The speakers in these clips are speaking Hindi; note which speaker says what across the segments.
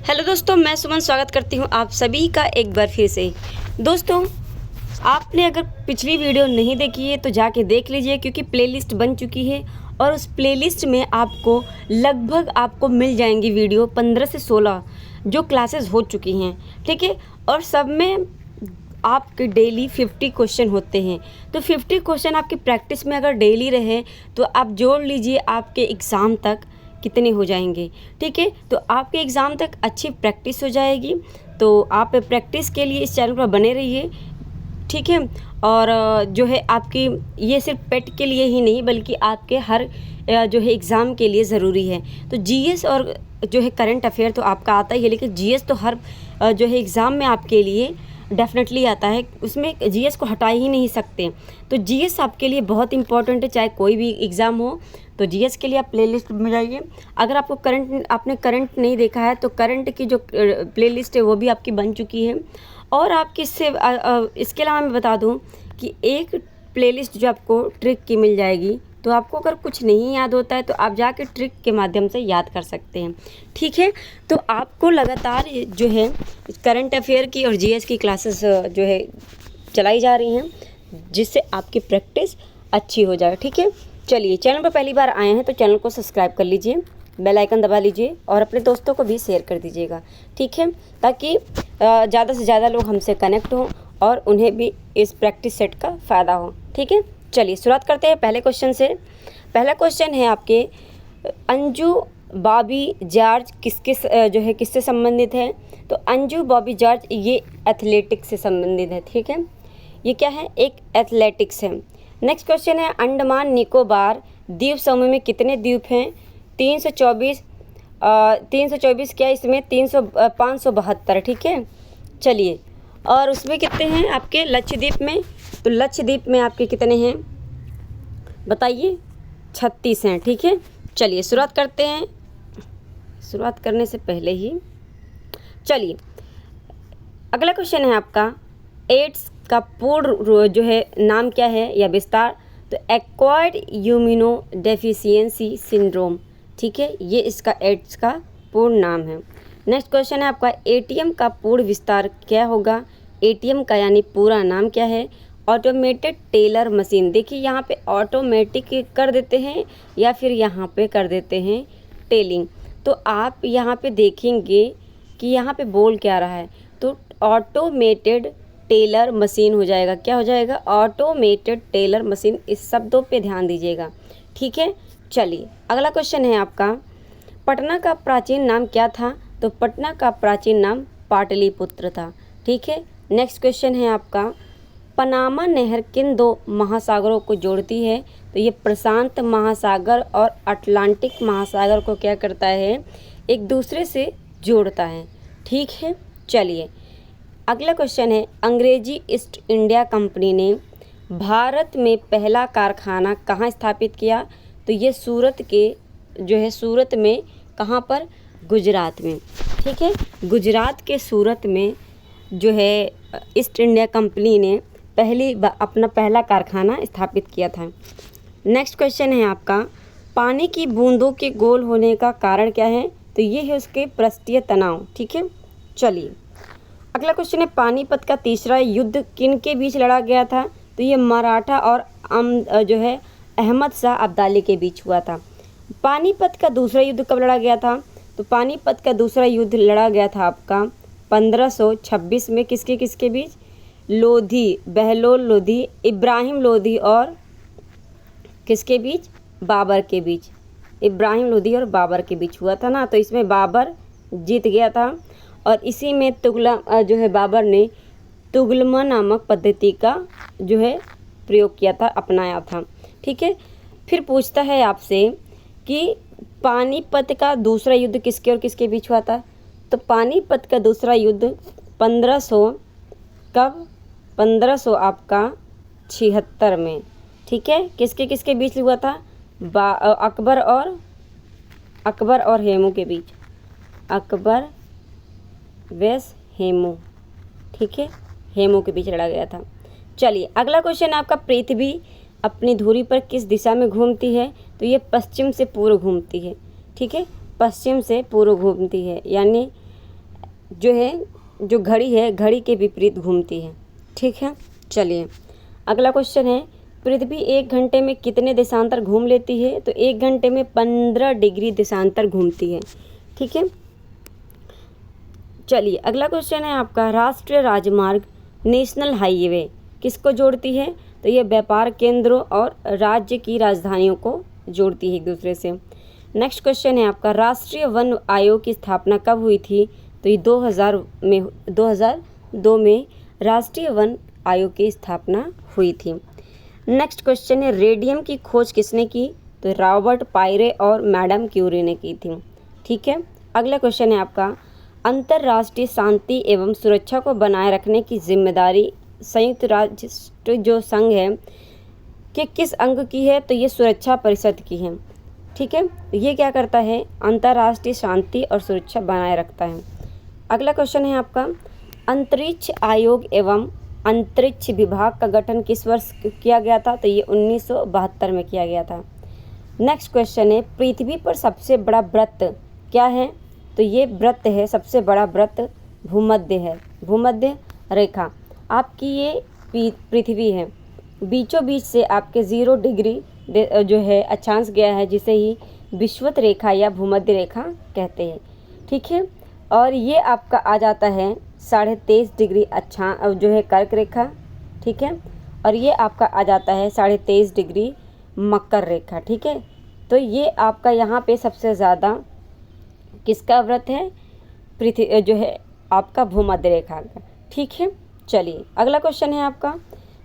Speaker 1: हेलो दोस्तों, मैं सुमन स्वागत करती हूँ आप सभी का एक बार फिर से। दोस्तों, आपने अगर पिछली वीडियो नहीं देखी है तो जाके देख लीजिए, क्योंकि प्लेलिस्ट बन चुकी है और उस प्लेलिस्ट में आपको मिल जाएंगी वीडियो 15 से 16 जो क्लासेस हो चुकी हैं। ठीक है, और सब में आपके डेली 50 क्वेश्चन होते हैं। तो 50 क्वेश्चन आपकी प्रैक्टिस में अगर डेली रहे तो आप जोड़ लीजिए आपके एग्ज़ाम तक कितने हो जाएंगे। ठीक है, तो आपके एग्ज़ाम तक अच्छी प्रैक्टिस हो जाएगी। तो आप प्रैक्टिस के लिए इस चैनल पर बने रहिए। ठीक है, और जो है आपकी ये सिर्फ पेट के लिए ही नहीं बल्कि आपके हर जो है एग्ज़ाम के लिए ज़रूरी है। तो जीएस और जो है करंट अफेयर तो आपका आता ही है, लेकिन जीएस तो हर जो है एग्ज़ाम में आपके लिए डेफिनेटली आता है, उसमें जीएस को हटा ही नहीं सकते। तो जीएस आपके लिए बहुत इंपॉर्टेंट है, चाहे कोई भी एग्ज़ाम हो। तो जीएस के लिए आप प्लेलिस्ट में जाइए। अगर आपको आपने करंट नहीं देखा है तो करंट की जो प्लेलिस्ट है वो भी आपकी बन चुकी है। और आप इसके अलावा मैं बता दूं कि एक प्लेलिस्ट जो आपको ट्रिक की मिल जाएगी। तो आपको अगर कुछ नहीं याद होता है तो आप जाके ट्रिक के माध्यम से याद कर सकते हैं। ठीक है, तो आपको लगातार जो है करंट अफेयर की और जीएस की क्लासेस जो है चलाई जा रही हैं, जिससे आपकी प्रैक्टिस अच्छी हो जाए। ठीक है, चलिए, चैनल पर पहली बार आए हैं तो चैनल को सब्सक्राइब कर लीजिए, बेल आइकन दबा लीजिए और अपने दोस्तों को भी शेयर कर दीजिएगा। ठीक है, ताकि ज़्यादा से ज़्यादा लोग हमसे कनेक्ट हों और उन्हें भी इस प्रैक्टिस सेट का फ़ायदा हो। ठीक है, चलिए शुरुआत करते हैं पहले क्वेश्चन से। पहला क्वेश्चन है आपके, अंजू बॉबी जॉर्ज किससे संबंधित है। तो अंजू बॉबी जॉर्ज ये एथलेटिक्स से संबंधित है। ठीक है, ये क्या है, एक एथलेटिक्स है। नेक्स्ट क्वेश्चन है, अंडमान निकोबार द्वीप समूह में कितने द्वीप हैं। 324 क्या इसमें 572। ठीक है, चलिए, और उसमें कितने हैं आपके लक्षद्वीप में। तो लक्षद्वीप में आपके कितने हैं बताइए, 36 हैं। ठीक है, चलिए शुरुआत करते हैं। शुरुआत करने से पहले ही चलिए, अगला क्वेश्चन है आपका, एड्स का पूर्ण जो है नाम क्या है या विस्तार। तो एक्वायर्ड इम्यूनो डेफिशिएंसी सिंड्रोम। ठीक है, ये इसका एड्स का पूर्ण नाम है। नेक्स्ट क्वेश्चन है आपका, एटीएम का पूर्ण विस्तार क्या होगा। एटीएम का यानी पूरा नाम क्या है। Automated teller machine. देखिए, यहाँ पे ऑटोमेटिक कर देते हैं या फिर यहाँ पे कर देते हैं टेलिंग। तो आप यहाँ पे देखेंगे कि यहाँ पे बोल क्या रहा है। तो ऑटोमेटेड टेलर मशीन हो जाएगा। क्या हो जाएगा, ऑटोमेटेड टेलर मशीन। इस शब्दों पे ध्यान दीजिएगा। ठीक है, चलिए, अगला क्वेश्चन है आपका, पटना का प्राचीन नाम क्या था। तो पटना का प्राचीन नाम पाटलिपुत्र था। ठीक है, नेक्स्ट क्वेश्चन है आपका, पनामा नहर किन दो महासागरों को जोड़ती है। तो ये प्रशांत महासागर और अटलांटिक महासागर को क्या करता है, एक दूसरे से जोड़ता है। ठीक है, चलिए, अगला क्वेश्चन है, अंग्रेजी ईस्ट इंडिया कंपनी ने भारत में पहला कारखाना कहाँ स्थापित किया। तो ये सूरत में कहाँ पर, गुजरात में। ठीक है, गुजरात के सूरत में जो है ईस्ट इंडिया कंपनी ने अपना पहला कारखाना स्थापित किया था। नेक्स्ट क्वेश्चन है आपका, पानी की बूंदों के गोल होने का कारण क्या है। तो ये है उसके पृष्ठीय तनाव। ठीक है, चलिए, अगला क्वेश्चन है, पानीपत का तीसरा युद्ध किन के बीच लड़ा गया था। तो ये मराठा और जो है अहमद शाह अब्दाली के बीच हुआ था। पानीपत का दूसरा युद्ध कब लड़ा गया था। तो पानीपत का दूसरा युद्ध लड़ा गया था आपका 1526 में। किसके बीच, लोधी, बहलोल लोधी, इब्राहिम लोधी और किसके बीच, बाबर के बीच। इब्राहिम लोधी और बाबर के बीच हुआ था ना। तो इसमें बाबर जीत गया था और इसी में बाबर ने तुगलमा नामक पद्धति का जो है प्रयोग किया था, अपनाया था। ठीक है, फिर पूछता है आपसे कि पानीपत का दूसरा युद्ध किसके और किसके बीच हुआ था। तो पानीपत का दूसरा युद्ध 1500 आपका 76 में। ठीक है, किसके बीच हुआ था, अकबर और हेमू के बीच, अकबर वेस हेमू। ठीक है, हेमू के बीच लड़ा गया था। चलिए, अगला क्वेश्चन आपका, पृथ्वी अपनी धुरी पर किस दिशा में घूमती है। तो ये पश्चिम से पूर्व घूमती है। ठीक है, पश्चिम से पूर्व घूमती है, यानी जो है, जो घड़ी है, घड़ी के विपरीत घूमती है। ठीक है, चलिए अगला क्वेश्चन है, पृथ्वी 1 घंटे में कितने देशांतर घूम लेती है? तो 1 घंटे में 15 डिग्री देशांतर घूमती है। ठीक है, चलिए अगला क्वेश्चन है आपका, राष्ट्रीय राजमार्ग नेशनल हाईवे किसको जोड़ती है? तो ये व्यापार केंद्रों और राज्य की राजधानियों को जोड़ती है एक दूसरे से। नेक्स्ट क्वेश्चन है आपका, राष्ट्रीय वन आयोग की स्थापना कब हुई थी? तो ये 2002 में राष्ट्रीय वन आयोग की स्थापना हुई थी। नेक्स्ट क्वेश्चन है, रेडियम की खोज किसने की? तो रॉबर्ट पायरे और मैडम क्यूरी ने की थी। ठीक है, अगला क्वेश्चन है आपका, अंतर्राष्ट्रीय शांति एवं सुरक्षा को बनाए रखने की जिम्मेदारी संयुक्त राष्ट्र जो संघ है कि किस अंग की है? तो ये सुरक्षा परिषद की है। ठीक है, ये क्या करता है? अंतर्राष्ट्रीय शांति और सुरक्षा बनाए रखता है। अगला क्वेश्चन है आपका, अंतरिक्ष आयोग एवं अंतरिक्ष विभाग का गठन किस वर्ष किया गया था? तो ये 1972 में किया गया था। नेक्स्ट क्वेश्चन है, पृथ्वी पर सबसे बड़ा वृत्त क्या है? तो ये वृत्त है, सबसे बड़ा वृत्त भूमध्य है, भूमध्य रेखा आपकी ये पृथ्वी है। बीचों बीच से आपके 0 डिग्री जो है अक्षांश गया है, जिसे ही विषुवत रेखा या भूमध्य रेखा कहते हैं। ठीक है, और ये आपका आ जाता है 23.5 डिग्री अक्षांश जो है कर्क रेखा। ठीक है, और ये आपका आ जाता है 23.5 डिग्री मकर रेखा। ठीक है, तो ये आपका यहाँ पे सबसे ज़्यादा किसका व्रत है? पृथ्वी जो है आपका भूमध्य रेखा का। ठीक है, चलिए अगला क्वेश्चन है आपका,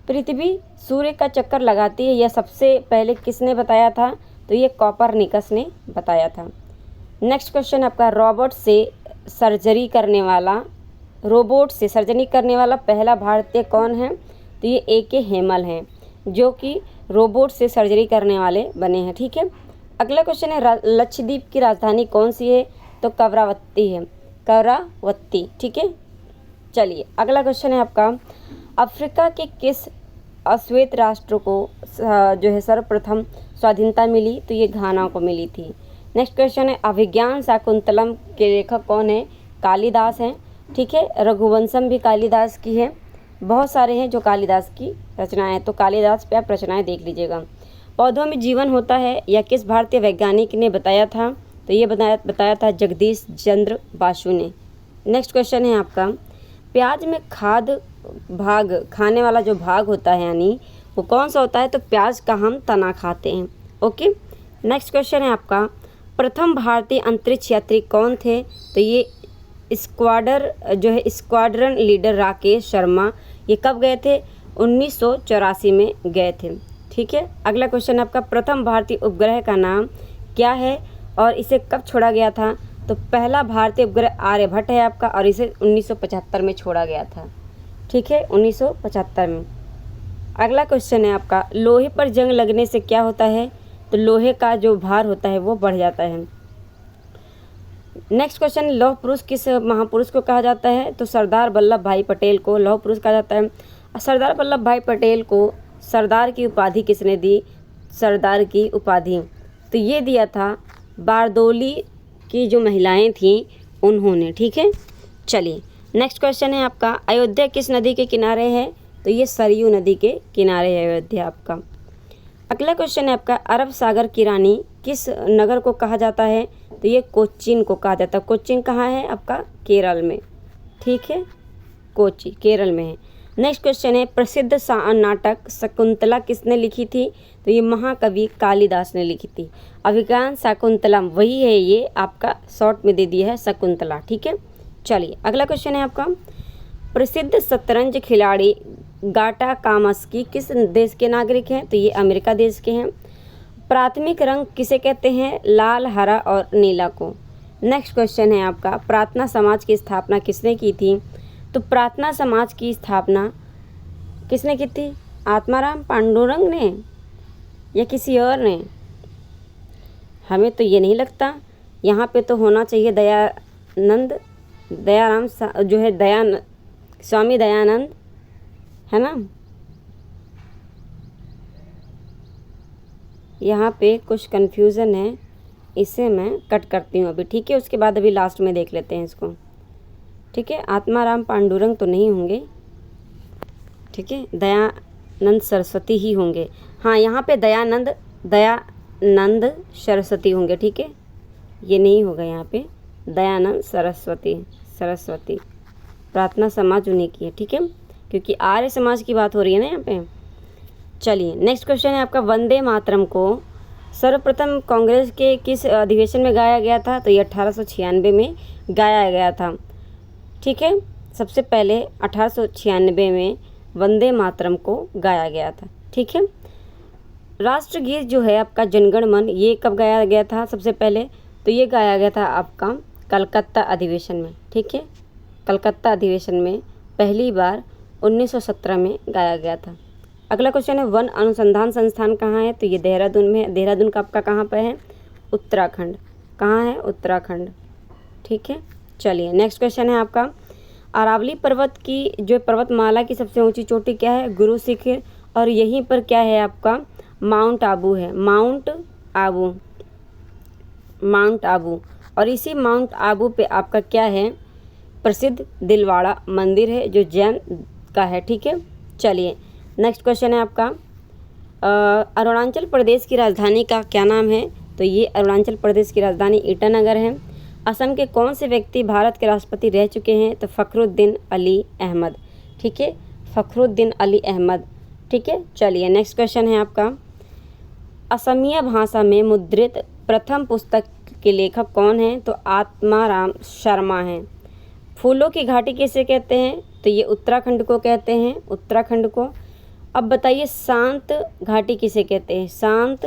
Speaker 1: पृथ्वी सूर्य का चक्कर लगाती है, यह सबसे पहले किसने बताया था? तो ये कोपरनिकस ने बताया था। नेक्स्ट क्वेश्चन आपका, रोबोट से सर्जरी करने वाला पहला भारतीय कौन है? तो ये A.K. हेमल हैं, जो कि रोबोट से सर्जरी करने वाले बने हैं। ठीक है, अगला क्वेश्चन है, लक्षद्वीप की राजधानी कौन सी है? तो कवरावती है, कवरावती। ठीक है, चलिए अगला क्वेश्चन है आपका, अफ्रीका के किस अश्वेत राष्ट्र को जो है सर्वप्रथम स्वाधीनता मिली? तो ये घाना को मिली थी। नेक्स्ट क्वेश्चन है, अभिज्ञान शाकुंतलम के लेखक कौन है? कालिदास हैं। ठीक है, रघुवंशम भी कालिदास की है, बहुत सारे हैं जो कालिदास की रचनाएं हैं, तो कालिदास पे आप रचनाएं देख लीजिएगा। पौधों में जीवन होता है यह किस भारतीय वैज्ञानिक ने बताया था? तो ये बताया था जगदीश चंद्र बासु ने। नेक्स्ट क्वेश्चन है आपका, प्याज में खाने वाला जो भाग होता है यानी वो कौन सा होता है? तो प्याज का हम तना खाते हैं। ओके, नेक्स्ट क्वेश्चन है आपका, प्रथम भारतीय अंतरिक्ष यात्री कौन थे? तो ये स्क्वाड्रन लीडर राकेश शर्मा। ये कब गए थे? 1984 में गए थे। ठीक है, अगला क्वेश्चन आपका, प्रथम भारतीय उपग्रह का नाम क्या है और इसे कब छोड़ा गया था? तो पहला भारतीय उपग्रह आर्यभट्ट है आपका, और इसे 1975 में छोड़ा गया था। ठीक है, 1975 में। अगला क्वेश्चन है आपका, लोहे पर जंग लगने से क्या होता है? तो लोहे का जो भार होता है वो बढ़ जाता है। नेक्स्ट क्वेश्चन, लौह पुरुष किस महापुरुष को कहा जाता है? तो सरदार वल्लभ भाई पटेल को लौह पुरुष कहा जाता है। सरदार वल्लभ भाई पटेल को सरदार की उपाधि किसने दी? सरदार की उपाधि तो ये दिया था बारदोली की जो महिलाएं थीं उन्होंने। ठीक है, चलिए नेक्स्ट क्वेश्चन है आपका, अयोध्या किस नदी के किनारे है? तो ये सरयू नदी के किनारे है अयोध्या आपका। अगला क्वेश्चन है आपका, अरब सागर की रानी किस नगर को कहा जाता है? तो ये कोच्चिन को कहा जाता है। कोच्चिन कहाँ है आपका? केरल में। ठीक है, कोच्चि केरल में है। नेक्स्ट क्वेश्चन है, प्रसिद्ध नाटक शकुंतला किसने लिखी थी? तो ये महाकवि कालिदास ने लिखी थी। अभिज्ञान शाकुंतलम वही है, ये आपका शॉर्ट में दे दिया है शकुंतला। ठीक है, चलिए अगला क्वेश्चन है आपका, प्रसिद्ध शतरंज खिलाड़ी गाटा कामस्की किस देश के नागरिक हैं? तो ये अमेरिका देश के हैं। प्राथमिक रंग किसे कहते हैं? लाल, हरा और नीला को। नेक्स्ट क्वेश्चन है आपका, प्रार्थना समाज की स्थापना किसने की थी? तो प्रार्थना समाज की स्थापना किसने की थी? आत्माराम पांडुरंग ने या किसी और ने? हमें तो ये नहीं लगता। यहाँ पे तो होना चाहिए स्वामी दयानंद, है ना। यहाँ पे कुछ कन्फ्यूज़न है, इसे मैं कट करती हूँ अभी। ठीक है, उसके बाद अभी लास्ट में देख लेते हैं इसको। ठीक है, आत्माराम पांडुरंग तो नहीं होंगे, ठीक है, दयानंद सरस्वती ही होंगे। हाँ, यहाँ पे दयानंद सरस्वती होंगे, ठीक है, ये नहीं होगा यहाँ पे, दयानंद सरस्वती प्रार्थना समाज उन्हीं की है, ठीक है, क्योंकि आर्य समाज की बात हो रही है ना यहाँ पे। चलिए नेक्स्ट क्वेश्चन है आपका, वंदे मातरम को सर्वप्रथम कांग्रेस के किस अधिवेशन में गाया गया था? तो ये 1896 में गाया गया था, ठीक है, सबसे पहले 1896 में वंदे मातरम को गाया गया था, ठीक है। राष्ट्रगीत जो है आपका जनगण मन, ये कब गाया गया था सबसे पहले? तो ये गाया गया था आपका कलकत्ता अधिवेशन में, ठीक है, कलकत्ता अधिवेशन में पहली बार 1917 में गाया गया था। अगला क्वेश्चन है, वन अनुसंधान संस्थान कहाँ है? तो ये देहरादून में है। देहरादून का आपका कहाँ पर है? उत्तराखंड। कहाँ है? उत्तराखंड, ठीक है। चलिए नेक्स्ट क्वेश्चन है आपका, अरावली पर्वत की जो पर्वतमाला की सबसे ऊंची चोटी क्या है? गुरु शिखर। और यहीं पर क्या है आपका? माउंट आबू है, माउंट आबू। और इसी माउंट आबू पे आपका क्या है? प्रसिद्ध दिलवाड़ा मंदिर है जो जैन का है, ठीक है। चलिए नेक्स्ट क्वेश्चन है आपका, अरुणाचल प्रदेश की राजधानी का क्या नाम है? तो ये अरुणाचल प्रदेश की राजधानी ईटानगर है। असम के कौन से व्यक्ति भारत के राष्ट्रपति रह चुके हैं? तो फ़खरुद्दीन अली अहमद, ठीक है, फ़खरुद्दीन अली अहमद, ठीक है। चलिए नेक्स्ट क्वेश्चन है आपका, असमिया भाषा में मुद्रित प्रथम पुस्तक के लेखक कौन हैं? तो आत्माराम शर्मा हैं। फूलों की घाटी किसे कहते हैं? तो ये उत्तराखंड को कहते हैं, उत्तराखंड को। अब बताइए शांत घाटी किसे कहते हैं? शांत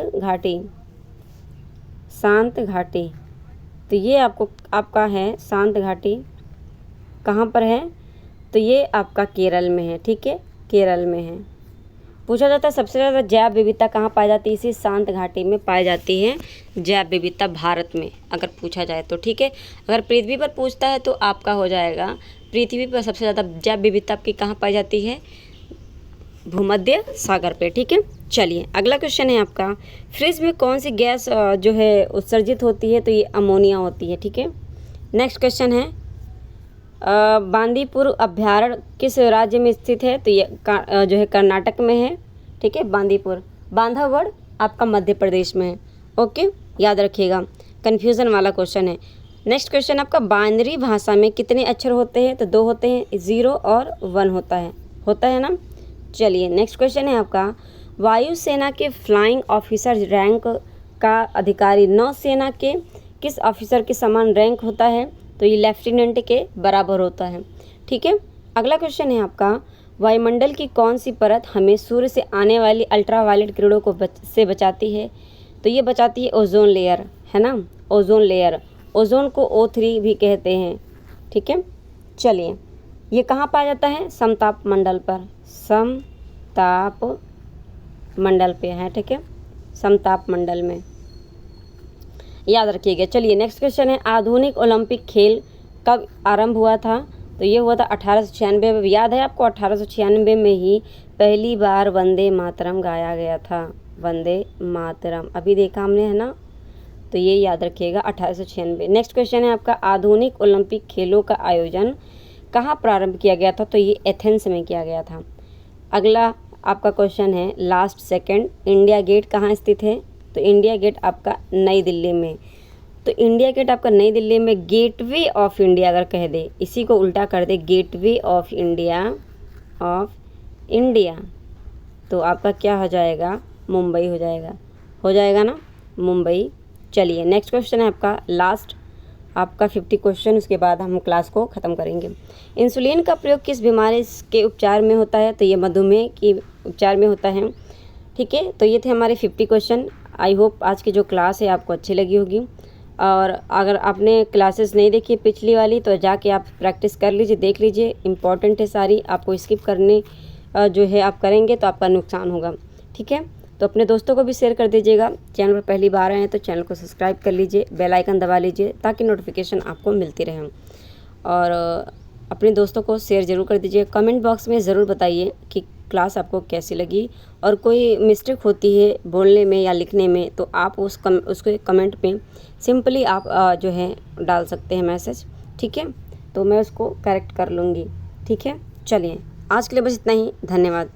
Speaker 1: घाटी। तो ये आपका है शांत घाटी, कहाँ पर है? तो ये आपका केरल में है, ठीक है, केरल में है। पूछा जाता है सबसे ज़्यादा जैव विविधता कहाँ पाई जाती है? इसी शांत घाटी में पाई जाती है जैव विविधता भारत में, अगर पूछा जाए तो, ठीक है। अगर पृथ्वी पर पूछता है तो आपका हो जाएगा, पृथ्वी पर सबसे ज़्यादा जैव विविधता आपकी कहाँ पाई जाती है? भूमध्य सागर पे, ठीक है। चलिए अगला क्वेश्चन है आपका, फ्रिज में कौन सी गैस जो है उत्सर्जित होती है? तो ये अमोनिया होती है, ठीक है। नेक्स्ट क्वेश्चन है, बांदीपुर अभ्यारण्य किस राज्य में स्थित है? तो ये जो है कर्नाटक में है, ठीक है, बांदीपुर। बांधवगढ़ आपका मध्य प्रदेश में है, ओके, याद रखिएगा, कन्फ्यूज़न वाला क्वेश्चन है। नेक्स्ट क्वेश्चन आपका, बाइनरी भाषा में कितने अक्षर होते हैं? तो 2 होते हैं, 0 और 1 होता है ना। चलिए नेक्स्ट क्वेश्चन है आपका, वायुसेना के फ्लाइंग ऑफिसर रैंक का अधिकारी नौसेना के किस ऑफिसर के समान रैंक होता है? तो ये लेफ्टिनेंट के बराबर होता है, ठीक है। अगला क्वेश्चन है आपका, वायुमंडल की कौन सी परत हमें सूर्य से आने वाली अल्ट्रावायलेट किरणों को से बचाती है? तो ये बचाती है ओजोन लेयर, है ना, ओजोन लेयर। ओजोन को O3 भी कहते हैं, ठीक है। चलिए ये कहाँ पाया जाता है? समताप मंडल पर, समताप मंडल पे है, ठीक है, समताप मंडल में, याद रखिएगा। चलिए नेक्स्ट क्वेश्चन है, आधुनिक ओलंपिक खेल कब आरंभ हुआ था? तो ये हुआ था 1896 में। याद है आपको, 1896 में ही पहली बार वंदे मातरम गाया गया था, वंदे मातरम, अभी देखा हमने, है ना। तो ये याद रखिएगा 1896। नेक्स्ट क्वेश्चन है आपका, आधुनिक ओलंपिक खेलों का आयोजन कहाँ प्रारंभ किया गया था? तो ये एथेंस में किया गया था। अगला आपका क्वेश्चन है लास्ट सेकंड, इंडिया गेट कहाँ स्थित है? तो इंडिया गेट आपका नई दिल्ली में। तो इंडिया गेट आपका नई दिल्ली में, गेटवे ऑफ इंडिया अगर कह दे, इसी को उल्टा कर दे, गेटवे ऑफ इंडिया, तो आपका क्या हो जाएगा? मुंबई हो जाएगा ना, मुंबई। चलिए नेक्स्ट क्वेश्चन है आपका लास्ट, आपका 50 क्वेश्चन, उसके बाद हम क्लास को ख़त्म करेंगे। इंसुलिन का प्रयोग किस बीमारी के उपचार में होता है? तो ये मधुमेह के उपचार में होता है, ठीक है। तो ये थे हमारे 50 क्वेश्चन। आई होप आज की जो क्लास है आपको अच्छी लगी होगी, और अगर आपने क्लासेस नहीं देखी पिछली वाली तो जाके आप प्रैक्टिस कर लीजिए, देख लीजिए, इंपॉर्टेंट है सारी, आपको स्किप करने जो है आप करेंगे तो आपका नुकसान होगा, ठीक है। तो अपने दोस्तों को भी शेयर कर दीजिएगा। चैनल पर पहली बार आए हैं तो चैनल को सब्सक्राइब कर लीजिए, बेल आइकन दबा लीजिए ताकि नोटिफिकेशन आपको मिलती रहे। और अपने दोस्तों को शेयर ज़रूर कर दीजिए। कमेंट बॉक्स में ज़रूर बताइए कि क्लास आपको कैसी लगी, और कोई मिस्टेक होती है बोलने में या लिखने में तो आप उसको कमेंट में सिंपली आप जो है डाल सकते हैं मैसेज, ठीक है। तो मैं उसको करेक्ट कर लूँगी। ठीक है, चलिए आज के लिए बस इतना ही। धन्यवाद।